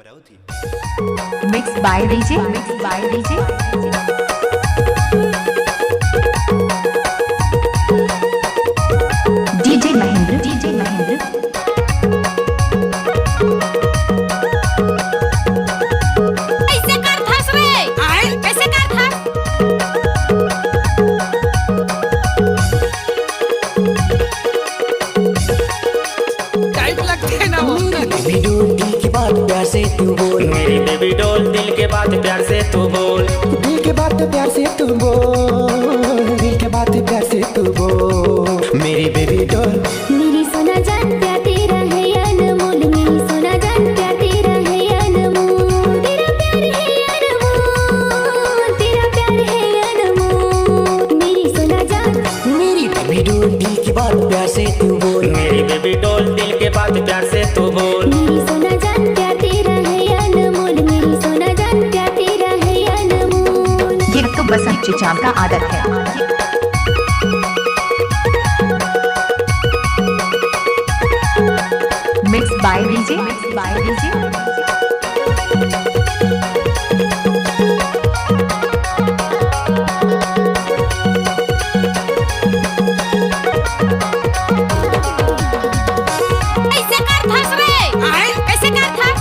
थी। Mix by DJ DJ Mahendra कैसे कर थस रे आए कैसे कर थस टाइम लगते है ना वो। बेबी डॉल दिल के बात प्यार से तू बोल, मेरी बेबी डॉल दिल के बात प्यार से तू बोल, दिल के बात प्यार से तू बोल, दिल के बात प्यार से तू बोल। मेरी बेबी डॉल मेरी सोना जान प्यार तेरा है अनमोल, मेरी सोना जान प्यार तेरा है अनमोल, तेरा प्यार है अनमोल, तेरा प्यार है अनमोल। मेरी सोना जान मेरी बेबी डॉल दिल के बात प्यार से तू बोल, मेरी बेबी डॉल दिल के बात प्यार से तू बोल, मेरी सोना जान प्यार तेरा है अनमोल, मेरी सोना जान प्यार तेरा है अनमोल। ये तो बसंत चिचाम का आदत है। मिक्स बाय डीजे कैसे कर थस रे आए कैसे कर थस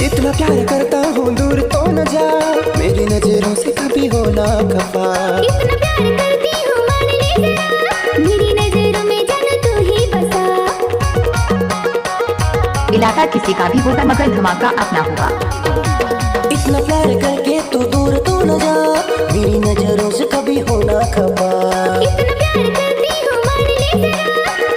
इतना प्यार करता हूँ दूर तो न जा, मेरी नजरों से कभी हो ना खफा। इतना प्यार करती हूँ मान ले जरा, मेरी नजरों में जान तू ही बसा। इलाका किसी का भी होगा मगर धमाका अपना होगा। इतना प्यार करके तू दूर तो न जा, मेरी नजरों से कभी हो ना खफा। इतना प्यार करती हूँ मान ले जरा,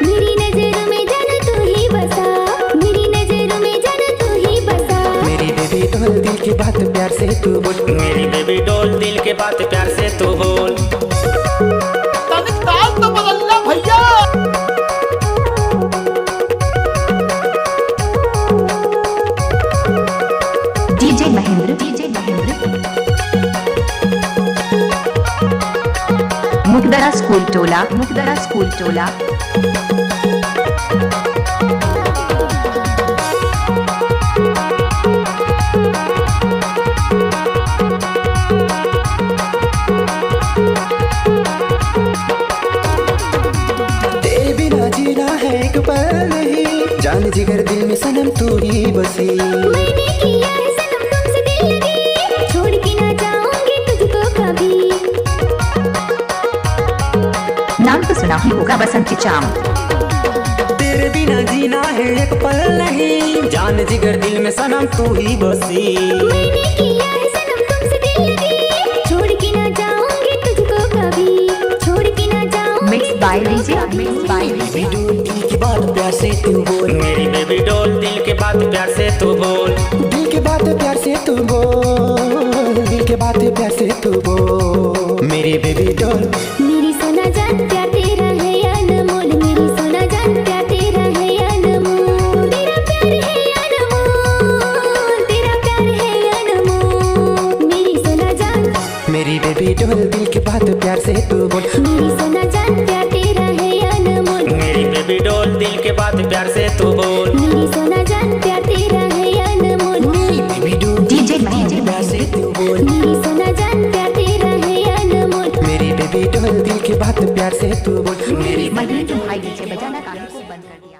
मेरी नजरों में जान तू ही बसा, मेरी नजरों में जान तू ही बसा। मेरी बेबी डॉल दिल की बात प्यार से तू बोल, मेरी बेबी डॉल दिल के बात प्यार से तू बोल। तनिक ताल तो बदलना भैया। डीजे महेंद्र मुकदरा स्कूल टोला तेरे बिना जीना है एक पल नहीं, जान जिगर दिल में सनम तू ही बसी। मैंने किया है सनम तुमसे दिल लगी, छोड़ के ना जाऊंगी तुझको कभी। नाम तो सुना ही होगा बसंत चिचाम। तेरे बिना जीना है एक पल नहीं, जान जिगर दिल में सनम तू ही बसी। मैंने किया है सनम तुमसे दिल लगी, छोड़ के ना जाऊंगी तुझको कभी, छोड़ के ना जाऊंगी। Mix by DJ baby doll दिल की बात प्यार से तू बोल, मेरी बेबी डॉल दिल के बात प्यार से तू बोल, दिल के बात प्यार से तू बोल, दिल के बात प्यार से तू बोल। मेरी बेबी डॉल मेरी सोना जान प्यार तेरा है अनमोल, मेरी सोना जान प्यार तेरा है अनमोल, तेरा प्यार है अनमोल, तेरा प्यार है अनमोल। मेरी सोना जान मेरी बेबी डॉल दिल की बात प्यार से तू बोल, मेरी सोना जान प्यार तेरा है अनमोल, मेरी बेबी डॉल दिल के बात प्यार से तू बोल, मेरी सोना जान प्यार तेरा है अनमोल, मेरी बेबी डॉल डीजे महेंद्र प्यार से तू बोल, मेरी सोना जान प्यार तेरा है अनमोल। मेरी बेबी डॉल दिल की बात प्यार से तू बोल। मेरी महेंद्र भाई डीजे बजाना गाने को बंद कर दिया।